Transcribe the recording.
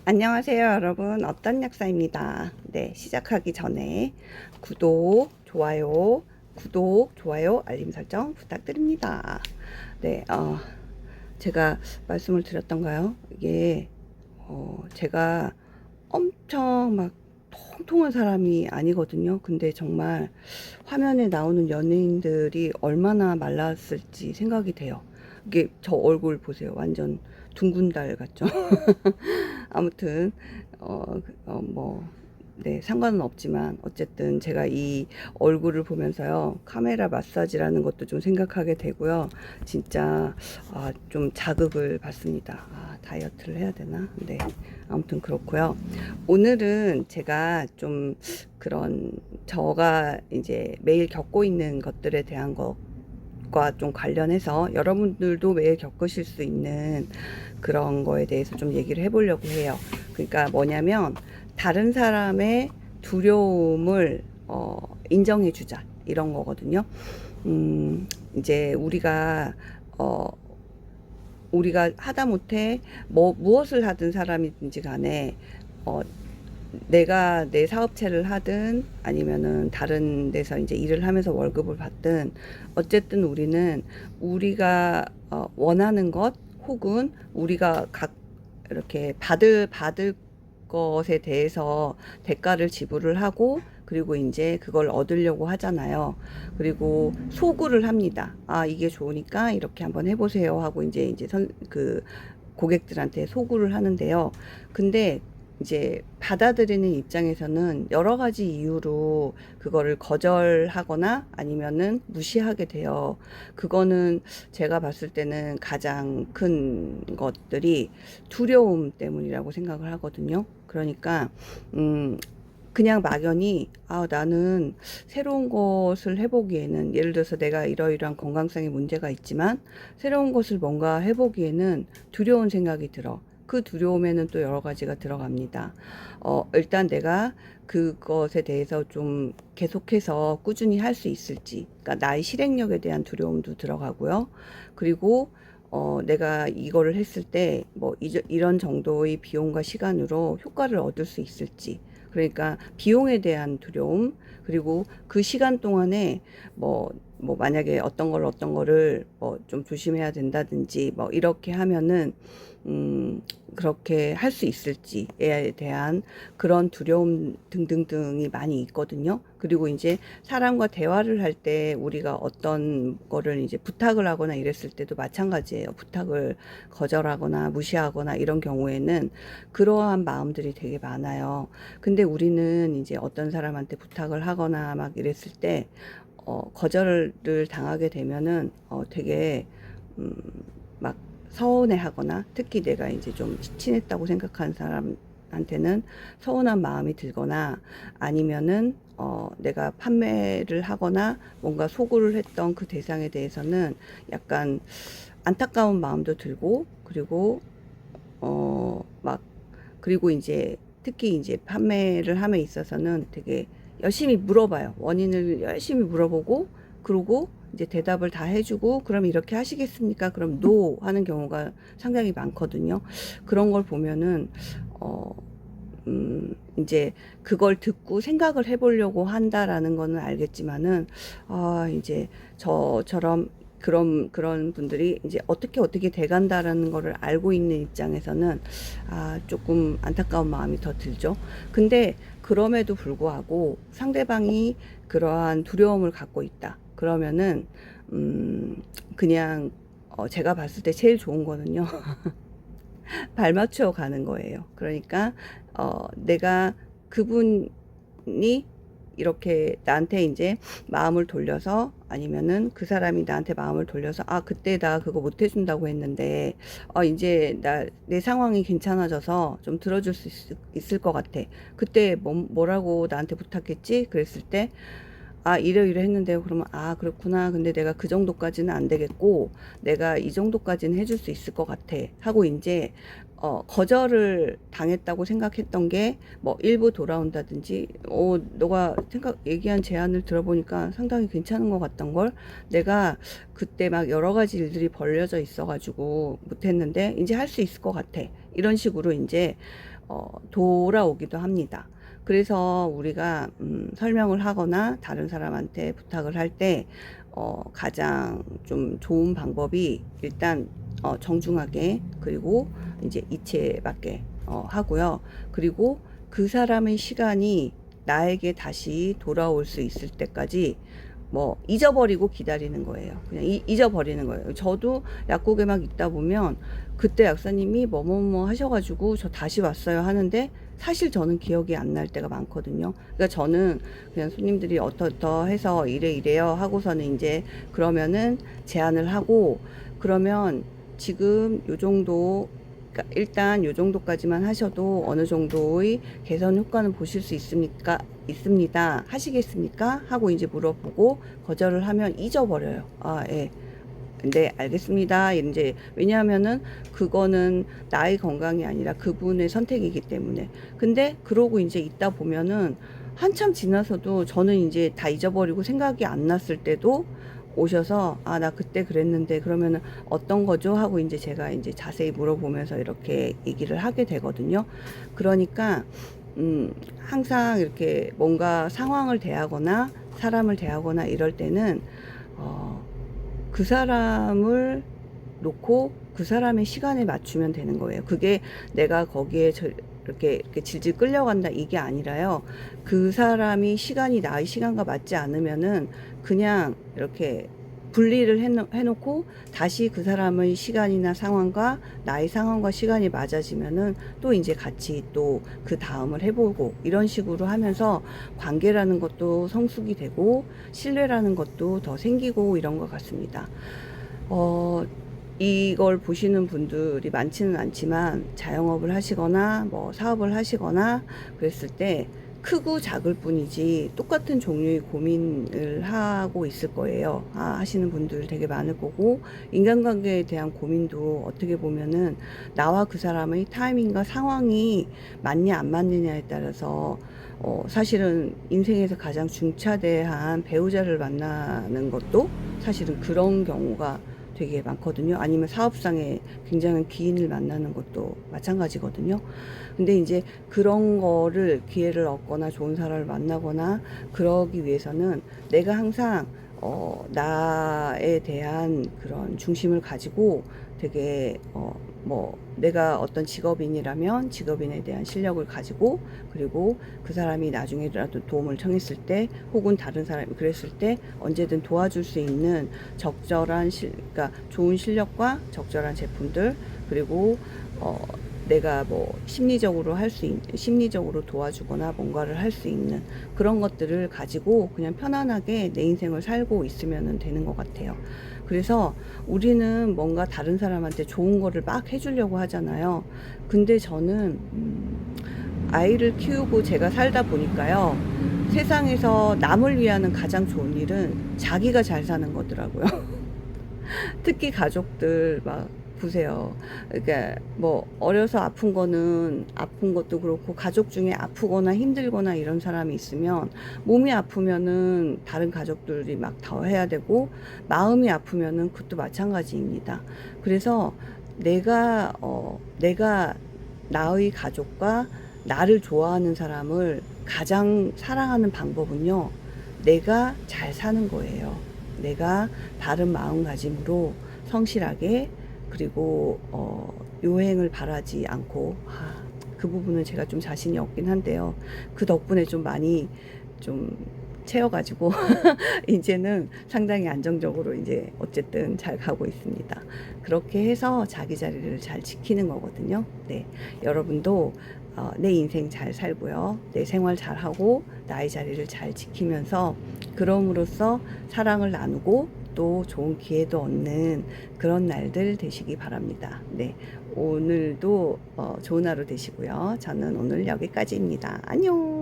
안녕하세요, 여러분. 어떤 약사입니다. 네, 시작하기 전에 구독, 좋아요, 알림 설정 부탁드립니다. 네, 제가 말씀을 드렸던가요? 이게, 제가 엄청 막 통통한 사람이 아니거든요. 근데 정말 화면에 나오는 연예인들이 얼마나 말랐을지 생각이 돼요. 이게 저 얼굴 보세요. 완전 둥근 달 같죠? 아무튼 뭐 네, 상관은 없지만 어쨌든 제가 이 얼굴을 보면서요, 카메라 마사지라는 것도 좀 생각하게 되고요. 진짜 좀 자극을 받습니다. 다이어트를 해야 되나? 네, 아무튼 그렇고요. 오늘은 제가 좀 그런 저가 이제 매일 겪고 있는 것들에 대한 것과 좀 관련해서 여러분들도 매일 겪으실 수 있는 그런 거에 대해서 좀 얘기를 해보려고 해요. 그러니까 뭐냐면 다른 사람의 두려움을 인정해주자 이런 거거든요. 이제 우리가 하다못해 뭐 무엇을 하든 사람이든지 간에 어, 내가 내 사업체를 하든 아니면은 다른 데서 이제 일을 하면서 월급을 받든 어쨌든 우리는 우리가 원하는 것 혹은 우리가 각 이렇게 받을 것에 대해서 대가를 지불을 하고 그리고 이제 그걸 얻으려고 하잖아요. 그리고 소구를 합니다. 이게 좋으니까 이렇게 한번 해보세요 하고 이제 그 고객들한테 소구를 하는데요. 근데 이제 받아들이는 입장에서는 여러 가지 이유로 그거를 거절하거나 아니면은 무시하게 돼요. 그거는 제가 봤을 때는 가장 큰 것들이 두려움 때문이라고 생각을 하거든요. 그러니까, 그냥 막연히, 나는 새로운 것을 해보기에는, 예를 들어서 내가 이러이러한 건강상의 문제가 있지만, 새로운 것을 뭔가 해보기에는 두려운 생각이 들어. 그 두려움에는 또 여러 가지가 들어갑니다. 일단 내가 그것에 대해서 좀 계속해서 꾸준히 할 수 있을지, 그러니까 나의 실행력에 대한 두려움도 들어가고요. 그리고 내가 이거를 했을 때, 뭐, 이런 정도의 비용과 시간으로 효과를 얻을 수 있을지. 그러니까 비용에 대한 두려움, 그리고 그 시간 동안에 뭐 만약에 어떤 거를 뭐 좀 조심해야 된다든지 뭐 이렇게 하면은 그렇게 할 수 있을지에 대한 그런 두려움 등등등이 많이 있거든요. 그리고 이제 사람과 대화를 할 때 우리가 어떤 거를 이제 부탁을 하거나 이랬을 때도 마찬가지예요. 부탁을 거절하거나 무시하거나 이런 경우에는 그러한 마음들이 되게 많아요. 근데 우리는 이제 어떤 사람한테 부탁을 하거나 막 이랬을 때 거절을 당하게 되면은 되게 막 서운해하거나 특히 내가 이제 좀 친했다고 생각하는 사람한테는 서운한 마음이 들거나 아니면은 내가 판매를 하거나 뭔가 소구를 했던 그 대상에 대해서는 약간 안타까운 마음도 들고 그리고 막 그리고 이제 특히 이제 판매를 함에 있어서는 되게 열심히 물어봐요. 원인을 열심히 물어보고 그러고 이제 대답을 다 해주고 그럼 이렇게 하시겠습니까? 그럼 no 하는 경우가 상당히 많거든요. 그런 걸 보면은 어, 이제 그걸 듣고 생각을 해보려고 한다라는 거는 알겠지만은 이제 저처럼 그런 분들이 이제 어떻게 돼간다라는 거를 알고 있는 입장에서는 조금 안타까운 마음이 더 들죠. 근데 그럼에도 불구하고 상대방이 그러한 두려움을 갖고 있다. 그러면은 그냥 제가 봤을 때 제일 좋은 거는요. 발 맞춰 가는 거예요. 그러니까 내가 그분이 이렇게 나한테 이제 마음을 돌려서 아니면은 그 사람이 나한테 마음을 돌려서 그때 나 그거 못 해준다고 했는데 이제 내 상황이 괜찮아져서 좀 들어줄 수 있을 것 같아. 그때 뭐라고 나한테 부탁했지? 그랬을 때 이래 했는데요. 그러면 그렇구나. 근데 내가 그 정도까지는 안 되겠고 내가 이 정도까지는 해줄 수 있을 것 같아 하고 이제 거절을 당했다고 생각했던 게 뭐 일부 돌아온다든지 너가 얘기한 제안을 들어보니까 상당히 괜찮은 것 같던 걸 내가 그때 막 여러 가지 일들이 벌려져 있어 가지고 못했는데 이제 할 수 있을 것 같아 이런 식으로 이제 돌아오기도 합니다. 그래서 우리가 설명을 하거나 다른 사람한테 부탁을 할 때 가장 좀 좋은 방법이 일단 정중하게, 그리고 이제 이체받게 하고요. 그리고 그 사람의 시간이 나에게 다시 돌아올 수 있을 때까지 뭐 잊어버리고 기다리는 거예요. 그냥 잊어버리는 거예요. 저도 약국에 막 있다 보면 그때 약사님이 뭐뭐뭐 하셔가지고 저 다시 왔어요 하는데 사실 저는 기억이 안 날 때가 많거든요. 그러니까 저는 그냥 손님들이 어떠해서 이래요 하고서는 이제 그러면은 제안을 하고, 그러면 지금 요 정도, 그러니까 일단 요 정도까지만 하셔도 어느 정도의 개선 효과는 보실 수 있습니다. 하시겠습니까? 하고 이제 물어보고 거절을 하면 잊어버려요. 아, 예. 네, 알겠습니다. 이제 왜냐하면은 그거는 나의 건강이 아니라 그분의 선택이기 때문에. 근데 그러고 이제 있다 보면은 한참 지나서도 저는 이제 다 잊어버리고 생각이 안 났을 때도 오셔서 아, 나 그때 그랬는데 그러면은 어떤 거죠? 하고 이제 제가 이제 자세히 물어보면서 이렇게 얘기를 하게 되거든요. 그러니까 항상 이렇게 뭔가 상황을 대하거나 사람을 대하거나 이럴 때는 그 사람을 놓고 그 사람의 시간에 맞추면 되는 거예요. 그게 내가 거기에 이렇게 질질 끌려간다 이게 아니라요. 그 사람이 시간이 나의 시간과 맞지 않으면은 그냥 이렇게 분리를 해놓고 다시 그 사람의 시간이나 상황과 나의 상황과 시간이 맞아지면은 또 이제 같이 또 그 다음을 해보고 이런 식으로 하면서 관계라는 것도 성숙이 되고 신뢰라는 것도 더 생기고 이런 것 같습니다. 이걸 보시는 분들이 많지는 않지만 자영업을 하시거나 뭐 사업을 하시거나 그랬을 때 크고 작을 뿐이지 똑같은 종류의 고민을 하고 있을 거예요. 하시는 분들 되게 많을 거고, 인간관계에 대한 고민도 어떻게 보면은 나와 그 사람의 타이밍과 상황이 맞냐 안 맞느냐에 따라서 사실은 인생에서 가장 중차대한 배우자를 만나는 것도 사실은 그런 경우가 되게 많거든요. 아니면 사업상에 굉장한 귀인을 만나는 것도 마찬가지거든요. 근데 이제 그런 거를 기회를 얻거나 좋은 사람을 만나거나 그러기 위해서는 내가 항상 나에 대한 그런 중심을 가지고 되게 뭐 내가 어떤 직업인이라면 직업인에 대한 실력을 가지고, 그리고 그 사람이 나중에라도 도움을 청했을 때 혹은 다른 사람이 그랬을 때 언제든 도와줄 수 있는 적절한 그러니까 좋은 실력과 적절한 제품들, 그리고 내가 뭐 심리적으로 도와주거나 뭔가를 할 수 있는 그런 것들을 가지고 그냥 편안하게 내 인생을 살고 있으면 되는 것 같아요. 그래서 우리는 뭔가 다른 사람한테 좋은 거를 막 해주려고 하잖아요. 근데 저는 아이를 키우고 제가 살다 보니까요, 세상에서 남을 위하는 가장 좋은 일은 자기가 잘 사는 거더라고요. 특히 가족들 막 보세요. 그러니까 뭐 어려서 아픈 거는 아픈 것도 그렇고, 가족 중에 아프거나 힘들거나 이런 사람이 있으면 몸이 아프면은 다른 가족들이 막 더 해야 되고, 마음이 아프면은 그것도 마찬가지입니다. 그래서 내가 나의 가족과 나를 좋아하는 사람을 가장 사랑하는 방법은요, 내가 잘 사는 거예요. 내가 바른 마음가짐으로 성실하게, 그리고 요행을 바라지 않고, 그 부분은 제가 좀 자신이 없긴 한데요. 그 덕분에 좀 많이 좀 채워가지고 이제는 상당히 안정적으로 이제 어쨌든 잘 가고 있습니다. 그렇게 해서 자기 자리를 잘 지키는 거거든요. 네, 여러분도 내 인생 잘 살고요, 내 생활 잘 하고 나의 자리를 잘 지키면서 그럼으로써 사랑을 나누고 또 좋은 기회도 얻는 그런 날들 되시기 바랍니다. 네, 오늘도 좋은 하루 되시고요. 저는 오늘 여기까지입니다. 안녕.